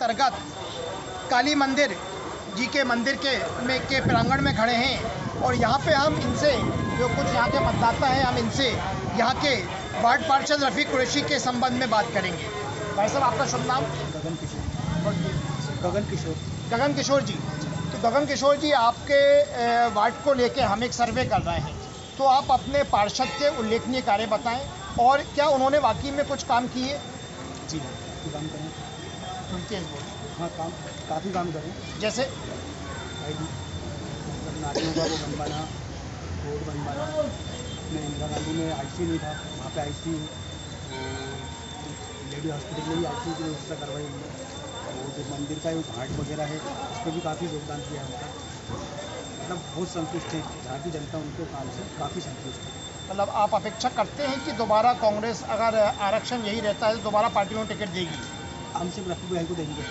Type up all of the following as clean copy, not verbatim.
अंतर्गत काली मंदिर जी के मंदिर के प्रांगण में खड़े हैं और यहाँ पे हम इनसे जो कुछ यहाँ के मतदाता हैं हम इनसे यहाँ के वार्ड पार्षद रफ़ीक कुरैशी के संबंध में बात करेंगे। भाई साहब, आपका शुभ नाम? गगन किशोर जी। तो गगन किशोर जी, आपके वार्ड को लेके हम एक सर्वे कर रहे हैं, तो आप अपने पार्षद के उल्लेखनीय कार्य बताएं और क्या उन्होंने वाकई में कुछ काम किए? जी हाँ, काफ़ी काम करें। हाँ, काफ़ी काम करें। जैसे नालियों का वो बनवाना, रोड बनवाना। मैं इंदिरा गांधी में आईसीयू नहीं था, वहाँ पे आईसीयू, लेडी हॉस्पिटल में भी आईसीयू की व्यवस्था करवाई हमने। और जो मंदिर का जो घाट वगैरह है उस पर भी काफ़ी योगदान किया उनका। मतलब बहुत संतुष्ट है, जहाँ की जनता उनके काम से काफ़ी संतुष्ट है। मतलब आप अपेक्षा करते हैं कि दोबारा कांग्रेस, अगर आरक्षण यही रहता है तो दोबारा पार्टी को टिकट देगी? हम सिर्फ रफ़ीक भाई को देंगे।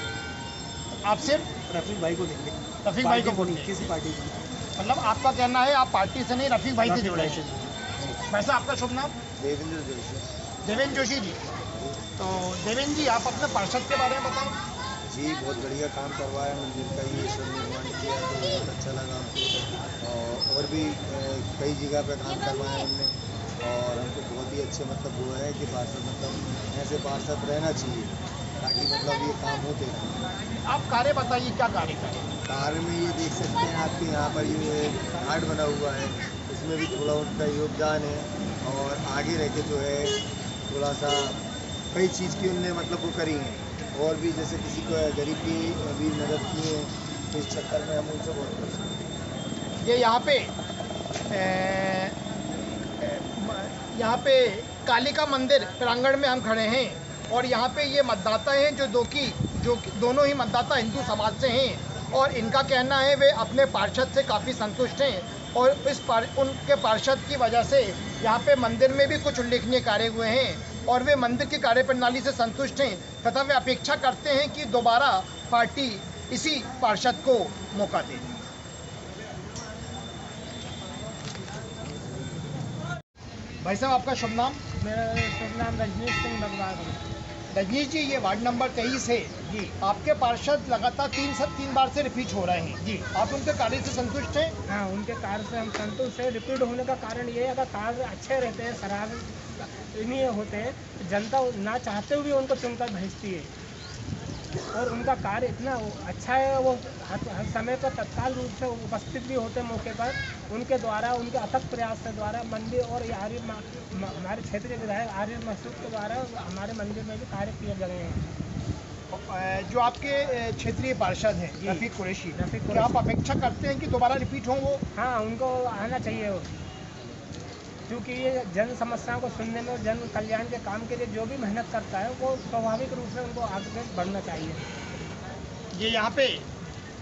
आप सिर्फ रफ़ीक भाई को देंगे, रफ़ीक भाई को बोलेंगे? किसी पार्टी को? मतलब आपका कहना है आप पार्टी से नहीं, रफ़ीक भाई से जुड़े हैं। वैसे आपका शुभ नाम? देवेंद्र जोशी। देवेंद्र जोशी जी। तो देवेंद्र जी, आप अपने पार्षद के बारे में बताएं। जी, बहुत बढ़िया काम करवाया मंदिर का, ये सब निर्माण किया तो बहुत अच्छा लगा हमको। और भी कई जगह पे काम करवाया हमने और हमको बहुत ही अच्छे मतलब हुआ है कि पार्षद मतलब ऐसे पार्षद रहना चाहिए ताकि मतलब ये काम होते रहें। आप कार्य बताइए, क्या कार्य करें? कार्य में ये देख सकते हैं आपके यहाँ पर ये घाट बना हुआ है, इसमें भी थोड़ा उनका योगदान है और आगे रह के जो है थोड़ा सा कई चीज़ की उनने मतलब वो करी है और भी जैसे किसी को गरीब की भी मदद की है, तो इस चक्कर में हम उनसे बहुत खुश हैं। ये यहाँ पे कालिका मंदिर प्रांगण में हम खड़े हैं और यहाँ पे ये मतदाता हैं जो दोनों ही मतदाता हिंदू समाज से हैं और इनका कहना है वे अपने पार्षद से काफ़ी संतुष्ट हैं और उनके पार्षद की वजह से यहाँ पे मंदिर में भी कुछ उल्लेखनीय कार्य हुए हैं और वे मंदिर की कार्यप्रणाली से संतुष्ट हैं तथा वे अपेक्षा करते हैं कि दोबारा पार्टी इसी पार्षद को मौका दे। भाई साहब, आपका शुभ नाम? मेरा शुभ नाम रजनीश सिंह बगवार है। रजनीश जी, ये वार्ड नंबर 23 है जी। आपके पार्षद लगातार तीन बार से रिपीट हो रहे हैं जी। आप उनके कार्य से संतुष्ट हैं? हाँ, उनके कार्य से हम संतुष्ट हैं। रिपीट होने का कारण ये है, अगर कार्य अच्छे रहते हैं, शरारत नहीं होते हैं, जनता ना चाहते हुए उनको चुनकर भेजती है और उनका कार्य इतना अच्छा है, वो हर समय पर तत्काल रूप से उपस्थित भी होते हैं मौके पर। उनके द्वारा, उनके अथक प्रयास के द्वारा मंदिर और हमारे क्षेत्रीय विधायक आर्य मसूद के द्वारा हमारे मंदिर में भी कार्य किए गए हैं। जो आपके क्षेत्रीय पार्षद हैं रफ़ीक कुरैशी, क्या आप अपेक्षा करते हैं कि दोबारा रिपीट हों वो? हाँ, उनको आना चाहिए वो, क्योंकि ये जन समस्याओं को सुनने में और जन कल्याण के काम के लिए जो भी मेहनत करता है वो स्वाभाविक रूप से उनको आगे बढ़ना चाहिए। ये यहाँ पे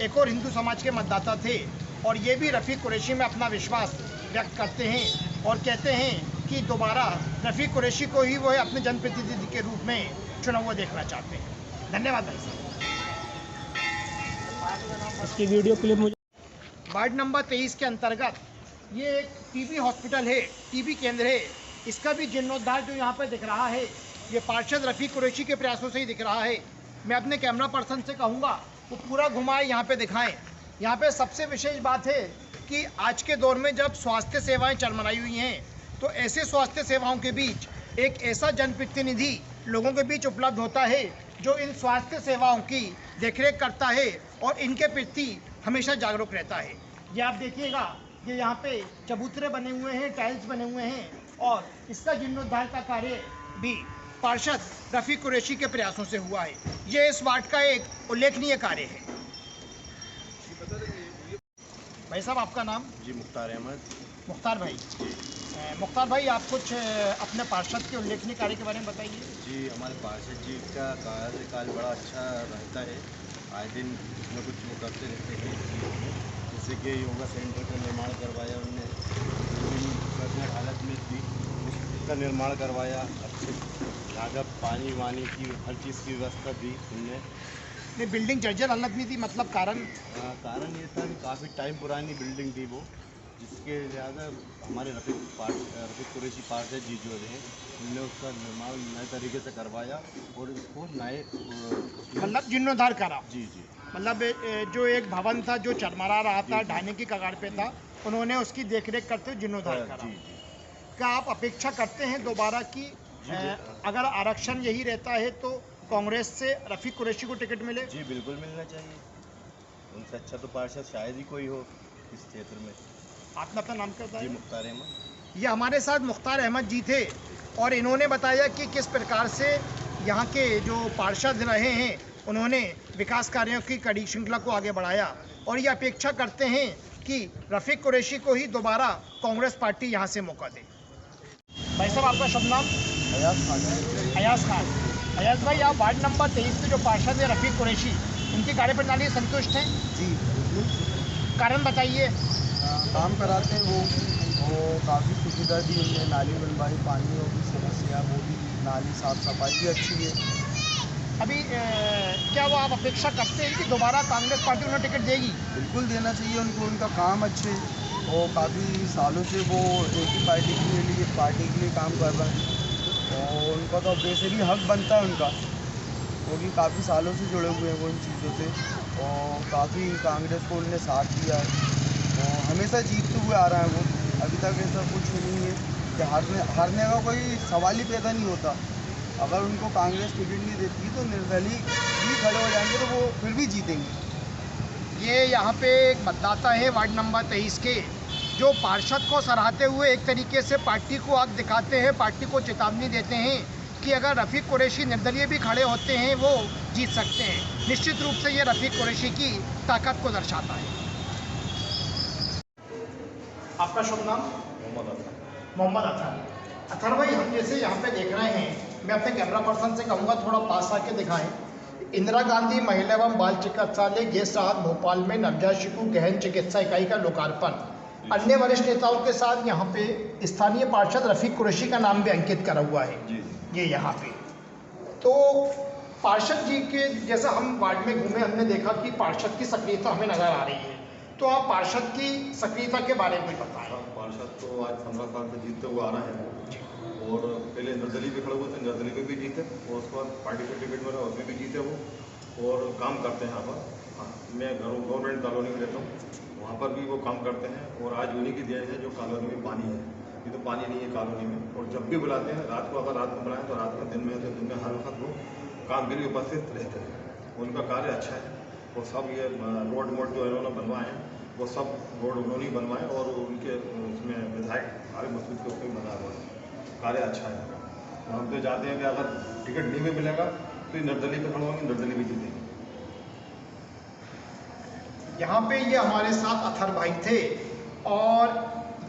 एक और हिंदू समाज के मतदाता थे और ये भी रफ़ीक कुरैशी में अपना विश्वास व्यक्त करते हैं और कहते हैं कि दोबारा रफ़ीक कुरैशी को ही वो अपने जनप्रतिनिधि के रूप में चुना हुआ देखना चाहते हैं। धन्यवाद भाई साहब। इसकी वीडियो क्लिप मुझे वार्ड नंबर 23 के अंतर्गत ये एक टीबी हॉस्पिटल है, टीबी केंद्र है, इसका भी जीर्णोद्धार जो यहाँ पर दिख रहा है ये पार्षद रफ़ीक कुरैशी के प्रयासों से ही दिख रहा है। मैं अपने कैमरा पर्सन से कहूँगा वो पूरा घुमाए, यहाँ पे दिखाएं। यहाँ पे सबसे विशेष बात है कि आज के दौर में जब स्वास्थ्य सेवाएं चरमराई हुई हैं तो ऐसे स्वास्थ्य सेवाओं के बीच एक ऐसा जनप्रतिनिधि लोगों के बीच उपलब्ध होता है जो इन स्वास्थ्य सेवाओं की देखरेख करता है और इनके प्रति हमेशा जागरूक रहता है। ये आप देखिएगा, ये यहाँ पे चबूतरे बने हुए हैं, टाइल्स बने हुए हैं और इसका जीर्णोद्धार का कार्य भी पार्षद रफ़ीक कुरैशी के प्रयासों से हुआ है। ये इस वार्ड का एक उल्लेखनीय कार्य है। भाई साहब, आपका नाम? जी, मुख्तार अहमद। मुख्तार भाई। मुख्तार भाई, आप कुछ अपने पार्षद के उल्लेखनीय कार्य के बारे में बताइए। जी, हमारे पार्षद जी का कार्यकाल बड़ा अच्छा रहता है, आए दिन कुछ न कुछ वो करते रहते हैं। जैसे कि योगा सेंटर का निर्माण करवाया उनने, जो हालत में थी उसका निर्माण करवाया, अच्छे यहाँ का पानी वानी की हर चीज़ की व्यवस्था दी उनने। नहीं, बिल्डिंग जर्जर हालत में थी, मतलब कारण? कारण ये था कि काफ़ी टाइम पुरानी बिल्डिंग थी वो, जिसके ज़्यादा हमारे रफ़ीक कुरैशी पार्षद जी जो हैं उनने उसका निर्माण नए तरीके से करवाया और इसको नए मतलब जीर्णोद्धार करा। जी जी मतलब जो एक भवन था जो चरमरा रहा था, जी। ढाने की कगार पे था, उन्होंने उसकी देखरेख करते हुए जीर्णोद्धार करा। जी जी क्या आप अपेक्षा करते हैं दोबारा की जी। अगर आरक्षण यही रहता है तो कांग्रेस से रफ़ीक कुरैशी को टिकट मिले? जी बिल्कुल मिलना चाहिए। उनसे अच्छा तो पार्षद शायद ही कोई हो इस क्षेत्र में। आपने अपना नाम क्या जी बताया? मुख्तार अहमद। ये हमारे साथ मुख्तार अहमद जी थे और इन्होंने बताया कि किस प्रकार से यहाँ के जो पार्षद रहे हैं उन्होंने विकास कार्यों की कड़ी श्रृंखला को आगे बढ़ाया और ये अपेक्षा करते हैं कि रफ़ीक कुरैशी को ही दोबारा कांग्रेस पार्टी यहाँ से मौका दे। भाई साहब, आपका शुभ नाम? अयाज खान। अयाज भाई, आप वार्ड नंबर 23 के जो पार्षद है रफ़ीक कुरैशी, उनकी कार्यप्रणाली से संतुष्ट हैं? जी बिल्कुल। कारण बताइए। काम कराते हैं वो काफ़ी सुविधा दी उनने, नाली बनवाई, पानी और भी समस्या वो भी, नाली साफ सफाई भी अच्छी है। अभी क्या वो आप अपेक्षा करते हैं कि दोबारा कांग्रेस पार्टी उन्हें टिकट देगी? बिल्कुल देना चाहिए उनको, उनका काम अच्छे और काफ़ी सालों से वो एक ही पार्टी के लिए काम कर रहे हैं और उनका तो वैसे भी हक बनता है उनका, क्योंकि काफ़ी सालों से जुड़े हुए हैं वो इन चीज़ों से और काफ़ी कांग्रेस को उनने साथ दिया है और हमेशा जीतते हुए आ रहा है वो। अभी तक ऐसा कुछ नहीं है कि हारने का कोई सवाल ही पैदा नहीं होता। अगर उनको कांग्रेस टिकट नहीं देती तो निर्दलीय भी खड़े हो जाएंगे तो वो फिर भी जीतेंगे। ये यहाँ पे एक मतदाता है वार्ड नंबर 23 के, जो पार्षद को सराहते हुए एक तरीके से पार्टी को आग दिखाते हैं, पार्टी को चेतावनी देते हैं कि अगर रफ़ीक कुरैशी निर्दलीय भी खड़े होते हैं वो जीत सकते हैं। निश्चित रूप से ये रफ़ीक कुरैशी की ताकत को दर्शाता है। आपका शुभ नाम? मोहम्मद अतहर। अतहर भाई, हम जैसे यहाँ पे देख रहे हैं, मैं अपने कैमरा पर्सन से कहूँगा थोड़ा पास आके दिखाएं। इंदिरा गांधी महिला एवं बाल चिकित्सालय गैस राहत भोपाल में नवजात शिशु गहन चिकित्सा इकाई का लोकार्पण, अन्य वरिष्ठ नेताओं के साथ यहाँ पे स्थानीय पार्षद रफ़ीक कुरैशी का नाम भी अंकित करा हुआ है। जी ये यहाँ पे तो पार्षद जी के जैसा हम वार्ड में घूमे, हमने देखा कि पार्षद की सक्रियता हमें नजर आ रही है, तो आप पार्षद की सक्रियता के बारे में बताएं। पार्षद तो आज 15 साल से जीतते हुए आ रहे हैं और पहले निर्दलीय पे खड़े हुए थे, निर्दलीय में भी जीते और उसके बाद पार्टी का टिकट मिला उसमें भी जीते वो और काम करते हैं यहाँ पर। हाँ, मैं गवर्नमेंट कॉलोनी में रहता हूँ, वहाँ पर भी वो काम करते हैं और आज उन्हीं की देन है जो कॉलोनी में पानी है। ये तो पानी नहीं है कॉलोनी में और जब भी बुलाते हैं रात को, अगर रात में बुलाएं तो रात में, दिन में तो दिन में हर वक्त वो काम के लिए उपस्थित रहते हैं। उनका कार्य अच्छा है और सब ये रोड जो इन्होंने बनवाए हैं वो सब रोड उन्होंने बनवाए और उनके उसमें विधायक आरिफ मसूद के उसमें बनाया हुआ है। कार्य अच्छा है। हम तो चाहते हैं कि अगर टिकट नहीं भी मिलेगा तो निर्दलीय पे खड़े होंगे, निर्दलीय भी जीतेंगे। यहाँ पे ये हमारे साथ अतहर भाई थे और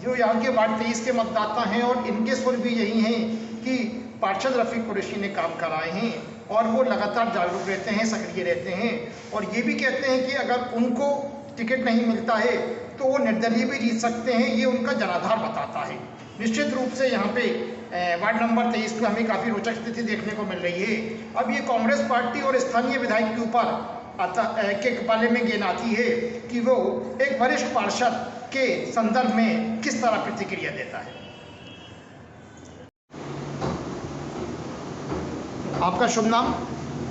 जो यहाँ के वार्ड 23 के मतदाता हैं और इनके सुर भी यही हैं कि पार्षद रफ़ीक कुरैशी ने काम कराए हैं और वो लगातार जागरूक रहते हैं, सक्रिय रहते हैं और ये भी कहते हैं कि अगर उनको टिकट नहीं मिलता है तो वो निर्दलीय भी जीत सकते हैं। ये उनका जनाधार बताता है। निश्चित रूप से यहाँ पे वार्ड नंबर 23 पे हमें काफ़ी रोचक स्थिति देखने को मिल रही है। अब ये कांग्रेस पार्टी और स्थानीय विधायक के ऊपर के कपाले में गेंद आती है कि वो एक वरिष्ठ पार्षद के संदर्भ में किस तरह प्रतिक्रिया देता है। आपका शुभ नाम?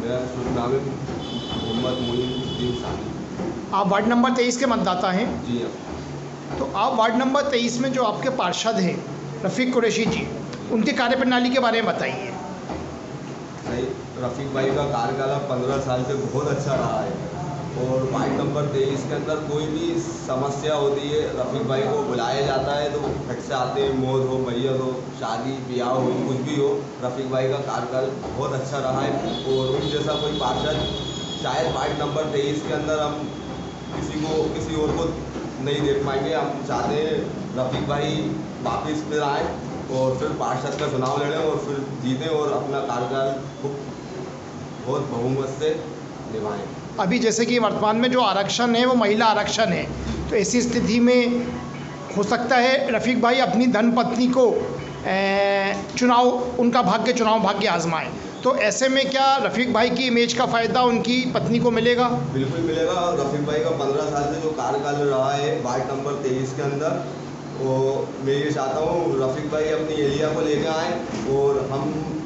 मेरा शुभ नाम है मोहम्मद मोइनुद्दीन सानी। आप वार्ड नंबर 23 के मतदाता हैं? जी हाँ। तो आप वार्ड नंबर 23 में जो आपके पार्षद हैं रफ़ीक कुरैशी जी, उनकी कार्यप्रणाली के बारे में बताइए। सही, रफ़ीक भाई का कार्यकाल 15 साल से बहुत अच्छा रहा है और वार्ड नंबर 23 के अंदर कोई भी समस्या होती है रफ़ीक भाई को बुलाया जाता है तो फट से आते हैं। मौत हो, मैयत हो, शादी ब्याह हो, कुछ भी हो, रफ़ीक भाई का कार्यकाल बहुत अच्छा रहा है और उन जैसा कोई पार्षद शायद वार्ड नंबर 23 के अंदर हम किसी और को नहीं देख पाएंगे। हम चाहते हैं रफ़ीक भाई वापस फिर आए और फिर पार्षद का चुनाव लड़ें और फिर जीतें और अपना कार्यकाल बहुत बहुमत से निभाएं। अभी जैसे कि वर्तमान में जो आरक्षण है वो महिला आरक्षण है, तो ऐसी स्थिति में हो सकता है रफ़ीक भाई अपनी धर्मपत्नी को उनका चुनाव भाग्य आजमाएं, तो ऐसे में क्या रफ़ीक भाई की इमेज का फ़ायदा उनकी पत्नी को मिलेगा? बिल्कुल मिलेगा। और रफ़ीक भाई का 15 साल से जो कार्यकाल रहा है वार्ड नंबर 23 के अंदर और मैं ये चाहता हूँ रफ़ीक भाई अपनी एरिया को लेकर आएँ और हम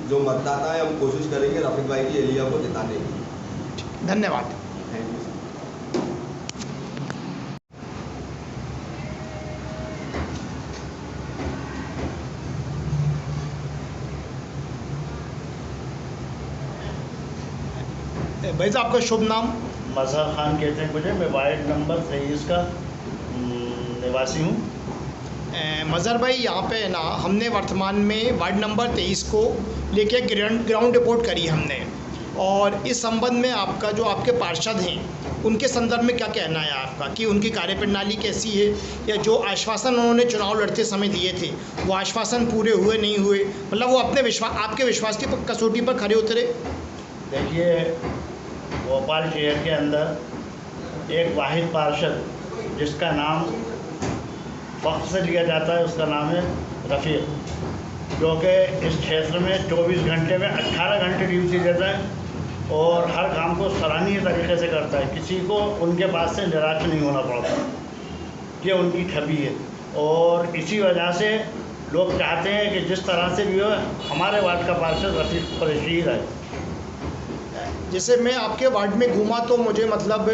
जो मतदाता हैं हम कोशिश करेंगे रफ़ीक भाई की एरिया को जिताने की। धन्यवाद। Thank you. भाई साहब आपका शुभ नाम? मज़हर ख़ान कहते हैं मुझे, मैं वार्ड नंबर 23 का निवासी हूँ। मज़हर भाई, यहाँ पे ना हमने वर्तमान में वार्ड नंबर 23 को लेके ग्राउंड रिपोर्ट करी हमने, और इस संबंध में आपका जो आपके पार्षद हैं उनके संदर्भ में क्या कहना है आपका कि उनकी कार्यप्रणाली कैसी है, या जो आश्वासन उन्होंने चुनाव लड़ते समय दिए थे वो आश्वासन पूरे हुए नहीं हुए, मतलब वो अपने आपके विश्वास की कसौटी पर खरे उतरे? देखिए, भोपाल शहर के अंदर एक वाहिद पार्षद जिसका नाम फ़ख्र से लिया जाता है, उसका नाम है रफ़ीक, जो कि इस क्षेत्र में 24 घंटे में 18 घंटे ड्यूटी देता है और हर काम को सराहनीय तरीके से करता है। किसी को उनके पास से निराश नहीं होना पड़ता, ये उनकी छवि है। और इसी वजह से लोग चाहते हैं कि जिस तरह से भी हो हमारे वार्ड का पार्षद रफ़ीक कुरैशी है। जैसे मैं आपके वार्ड में घूमा तो मुझे मतलब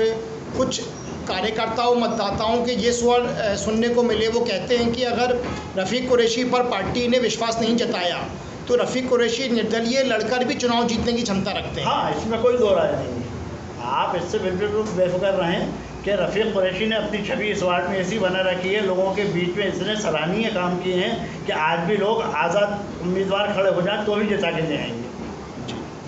कुछ कार्यकर्ताओं मतदाताओं के ये स्वर सुनने को मिले, वो कहते हैं कि अगर रफ़ीक कुरैशी पर पार्टी ने विश्वास नहीं जताया तो रफ़ीक कुरैशी निर्दलीय लड़कर भी चुनाव जीतने की क्षमता रखते हैं। हाँ, इसमें कोई दो राय नहीं है। आप इससे बिल्कुल बेफिक्र रहें कि रफ़ीक कुरैशी ने अपनी छवि इस वार्ड में ऐसी बना रखी है, लोगों के बीच में इतने सराहनीय काम किए हैं कि आज भी लोग आज़ाद उम्मीदवार खड़े हो जाएं तो भी जिता के ले आएंगे।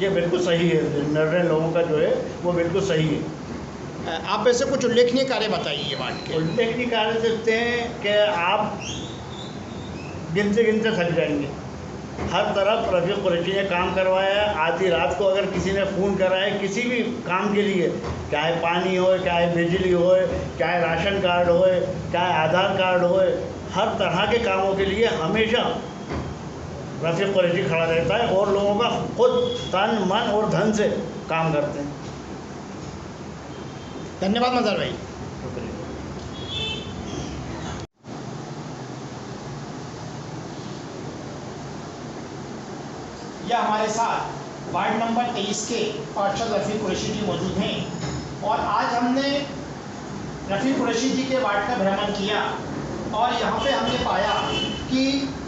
ये बिल्कुल सही है, निर्णय लोगों का जो है वो बिल्कुल सही है। आप ऐसे कुछ उल्लेखनीय कार्य बताइए वार्ड के। उल्लेखनीय कार्य देखते हैं कि आप गिनते गिनते थक जाएंगे। हर तरफ रफ़ीक कुरैशी ने काम करवाया है। आधी रात को अगर किसी ने फ़ोन करा है किसी भी काम के लिए, चाहे पानी हो, चाहे बिजली हो, चाहे राशन कार्ड हो, चाहे आधार कार्ड हो, हर तरह के कामों के लिए हमेशा रफ़ीक कुरैशी खड़ा रहता है और लोगों का खुद तन मन और धन से काम करते हैं। धन्यवाद मज़हर भाई। यह हमारे साथ वार्ड नंबर 23 के पार्षद रफ़ीक कुरैशी जी मौजूद हैं, और आज हमने रफ़ीक कुरैशी जी के वार्ड का भ्रमण किया और यहाँ पे हमने पाया कि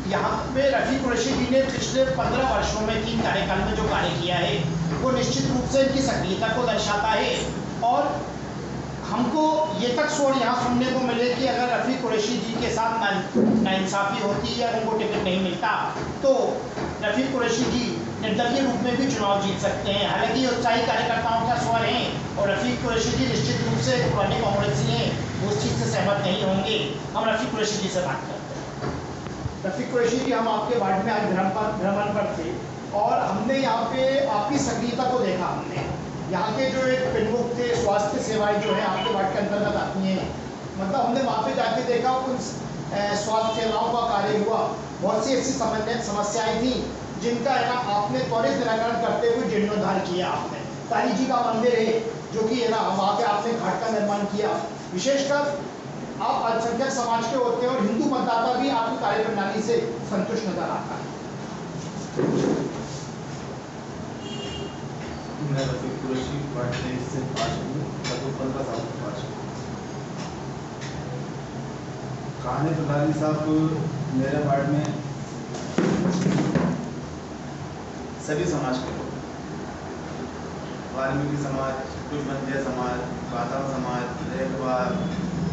यहाँ पे रफ़ीक कुरैशी जी ने पिछले 15 वर्षों में 3 कार्यकाल में जो कार्य किया है वो निश्चित रूप से इनकी सक्रियता को दर्शाता है। और हमको ये तक स्वर यहाँ सुनने को मिले कि अगर रफ़ीक कुरैशी जी के साथ नाइंसाफ़ी होती या उनको टिकट नहीं मिलता तो रफ़ीक कुरैशी जी निर्दलीय रूप में भी चुनाव जीत सकते हैं। हालांकि उत्साही कार्यकर्ताओं का स्वर है और रफ़ीक कुरैशी जी निश्चित रूप से पुराने कांग्रेसी हैं, वो उस चीज़ से सहमत नहीं होंगे। हम रफ़ीक कुरैशी जी से बात करते हैं। रफ़ीक कुरैशी जी, हम आपके वार्ड में आज भ्रमण पर थे और हमने यहाँ पे आपकी सक्रियता को देखा। हमने यहाँ के जो एक प्रमुख थे, स्वास्थ्य सेवाएं जो है आपके वार्ड के अंतर्गत आती हैं, मतलब हमने वहाँ पे जाके देखा उन स्वास्थ्य सेवाओं का कार्य हुआ। बहुत सी ऐसी समस्याएं थी जिनका है ना आपने त्वरित निराकरण करते हुए जीर्णोद्धार किया। आपने तारी जी का मंदिर है जो कि है ना वहाँ पे आपने घाट का निर्माण किया। विशेषकर आप अल्पसंख्यक समाज के होते हैं और हिंदू मतदाता भी आपकी कार्यप्रणाली से संतुष्ट नजर आता है। मैं रफ़ीक कुरैशी वार्ड 23 से पार्षद हूँ, लगभग 15 साल से पार्षद हूँ। खाने प्रधानी साहब मेरे वार्ड में सभी समाज के लोग, वाल्मीकि समाज, कुशबंदिया समाज, बाथाव समाज, रेखवार,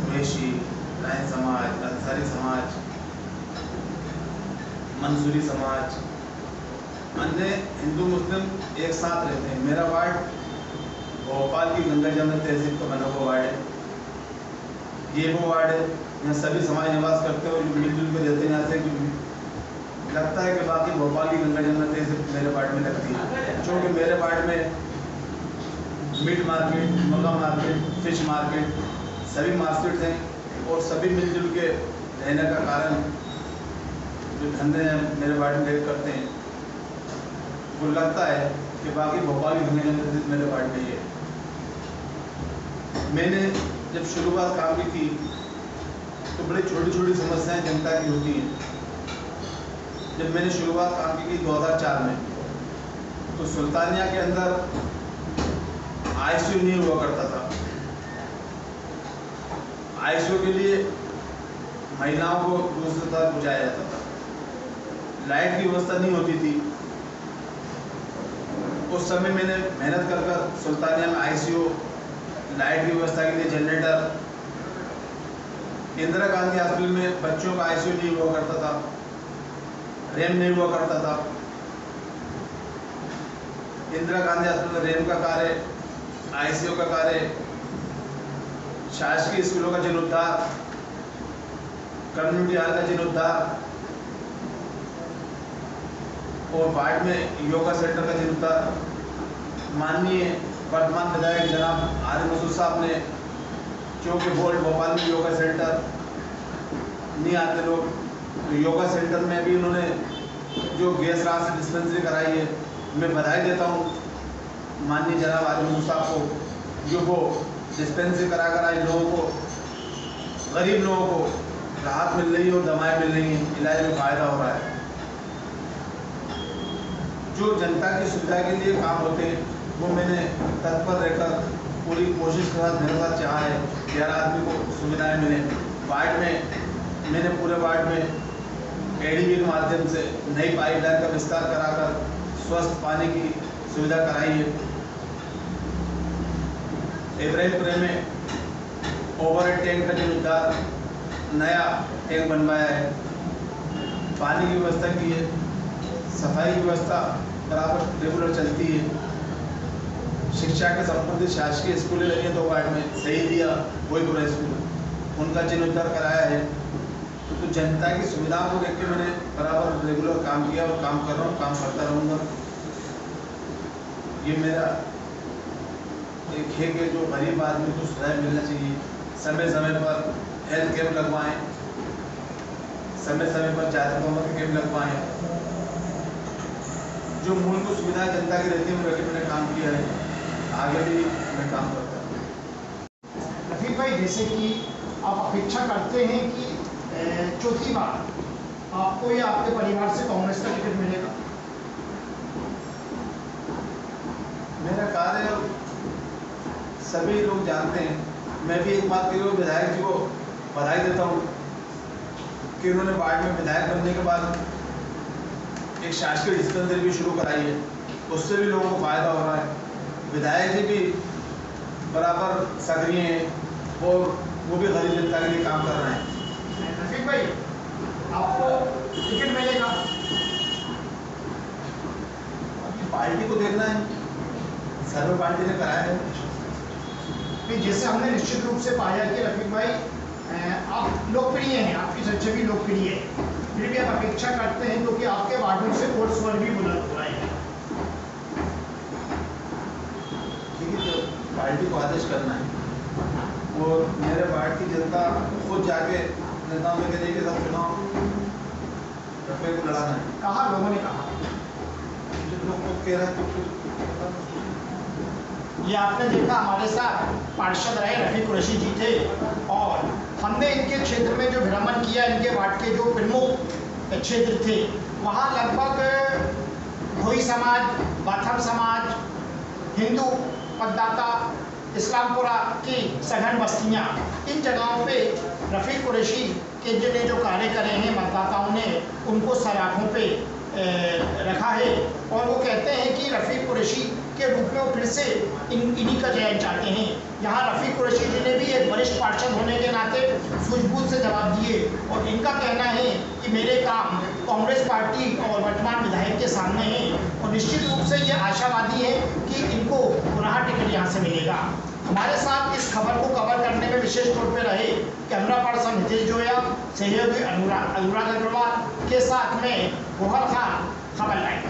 कुरैशी, राइन समाज, अंसारी समाज, मंसूरी समाज, अन्य हिंदू मुस्लिम एक साथ रहते हैं। मेरा वार्ड भोपाल की गंगा जमुना तहसील का बना हुआ वार्ड है। ये वो वार्ड है यहाँ सभी समाज निवास करते हो, मिलजुल के रहते हैं। यहाँ से लगता है कि बाकी भोपाल की गंगा जमुना तहसील मेरे वार्ड में लगती है, क्योंकि मेरे वार्ड में मीट मार्केट, मुर्गा मार्केट, फिश मार्केट सभी मार्केट हैं और सभी मिलजुल के रहने का कारण जो धंधे हैं मेरे वार्ड में करते हैं, वो लगता है कि बाकी भोपाल की गंगा जमुना तहसील मेरे वार्ड में ही है। मैंने जब शुरुआत काम की थी तो बड़ी छोटी छोटी समस्याएं जनता की होती हैं। जब मैंने शुरुआत काम की 2004 में, तो सुल्तानिया के अंदर ICU नहीं हुआ करता था। ICU के लिए महिलाओं को दूसरी तरफ पहुँचाया जाता था। लाइट की व्यवस्था नहीं होती थी। उस समय मैंने मेहनत कर सुल्तानिया में ICU, लाइट की व्यवस्था के लिए जनरेटर, इंदिरा गांधी हॉस्पिटल में बच्चों का ICU नहीं हुआ करता था, रैम नहीं हुआ करता था। इंदिरा गांधी हॉस्पिटल में रैम का कार्य, ICU का कार्य, शासकीय स्कूलों का जीर्णोद्धार, कम्युनिटी हॉल का जीर्णोद्धार और वार्ड में योगा सेंटर का जीर्णोद्धार। माननीय वर्तमान विधायक जनाब आरिफ मसूद साहब ने क्योंकि बोल्ड भोपाल में योगा सेंटर नहीं आते लोग, तो योगा सेंटर में भी उन्होंने जो गैस राहत से डिस्पेंसरी कराई है, मैं बधाई देता हूँ माननीय जनाब आरिफ मसूद साहब को, जो वो डिस्पेंसरी करा कर आए लोगों को, गरीब लोगों को राहत मिल रही है और दवाएं मिल रही हैं, इलाज में फ़ायदा हो रहा है। जो जनता की सुविधा के लिए काम होते हैं वो मैंने तत्पर रहकर पूरी कोशिश के साथ मेरे साथ चाहा है कि हर आदमी को सुविधाएं मिले। वार्ड में मैंने पूरे वार्ड में ADB के माध्यम से नई पाइपलाइन का विस्तार कराकर स्वस्थ पानी की सुविधा कराई है। इब्राहिमपुरे में ओवरहेड टैंक का जीर्णोद्धार, नया टैंक बनवाया है, पानी की व्यवस्था की है, सफाई की व्यवस्था बराबर रेगुलर चलती है। शिक्षा के संबंधित शासकीय स्कूलें लगी हैं 2 वार्ड में, सही दिया वहीपुरा स्कूल, उनका जीर्णोद्धार कराया है। तो जनता की सुविधाओं को देख के मैंने बराबर रेगुलर काम किया और काम कर रहा हूँ, काम करता रहूँगा। ये मेरा एक है कि जो गरीब आदमी को सुविधाएं मिलना चाहिए, समय समय पर हेल्थ कैंप लगवाएं, समय समय पर जागरूकता के कैंप लगवाएं। जो मूलभूत सुविधा जनता की रहती है वो लेकर मैंने काम किया है, आगे भी मैं काम करता हूँ। रफीक भाई, जैसे कि आप अपेक्षा करते हैं कि चौथी बार आपको या आपके परिवार से कांग्रेस का टिकट मिलेगा? मेरा कार्य सभी लोग जानते हैं। मैं भी एक बात के लिए विधायक जी को बधाई देता हूँ कि उन्होंने वार्ड में विधायक बनने के बाद एक शासकीय डिस्पेंसरी भी शुरू कराई है, उससे भी लोगों को फ़ायदा हो रहा है। विधायक जी भी बराबर सक्रिय हैं और वो भी गरीब जनता के लिए काम कर रहे हैं। रफीक भाई, आपको टिकट मिलेगा? अभी पार्टी को देखना है, सर्वे पार्टी ने कराया है। जैसे हमने निश्चित रूप से पाया कि रफीक भाई आप लोकप्रिय हैं, आपकी चर्चा भी लोकप्रिय है, फिर भी आप अपेक्षा करते हैं क्योंकि आपके वार्डों से वोट स्वर भी बुलंद हो रहे हैं। पार्टी को आदेश करना है और मेरे वार्ड की जनता खुद जाके नेताओं में कह के सब चुनाव रफे को लड़ाना है। कहा लोगों ने कहा, जो लोग खुद कह रहे हैं तो ये आपने देखा हमारे साथ पार्षद रहे रफीक कुरैशी जी थे और हमने इनके क्षेत्र में जो भ्रमण किया, इनके वार्ड के जो प्रमुख क्षेत्र थे वहाँ लगभग भोई समाज, बाथम समाज, हिंदू मतदाता, इस्लामपुरा की सघन बस्तियाँ, इन जगहों पे रफीक कुरैशी के जिन्हें जो कार्य करे हैं मतदाताओं ने उनको सराखों पे रखा है और वो कहते हैं कि रफीक कुरैशी के रूप में वो फिर से इन्हीं का चयन चाहते हैं। यहाँ रफीक कुरैशी जी ने भी एक वरिष्ठ पार्षद होने के नाते सूझबूझ से जवाब दिए और इनका कहना है कि मेरे काम कांग्रेस पार्टी और वर्तमान विधायक के सामने हैं और निश्चित रूप से ये आशावादी है कि इनको पुनः टिकट यहाँ से मिलेगा। हमारे साथ इस खबर को कवर करने में विशेष तौर पर रहे कैमरा पर्सन नितेश जोया, सहयोगी अनुराग अग्रवाल के साथ में गोहर खान, खबर लाइन।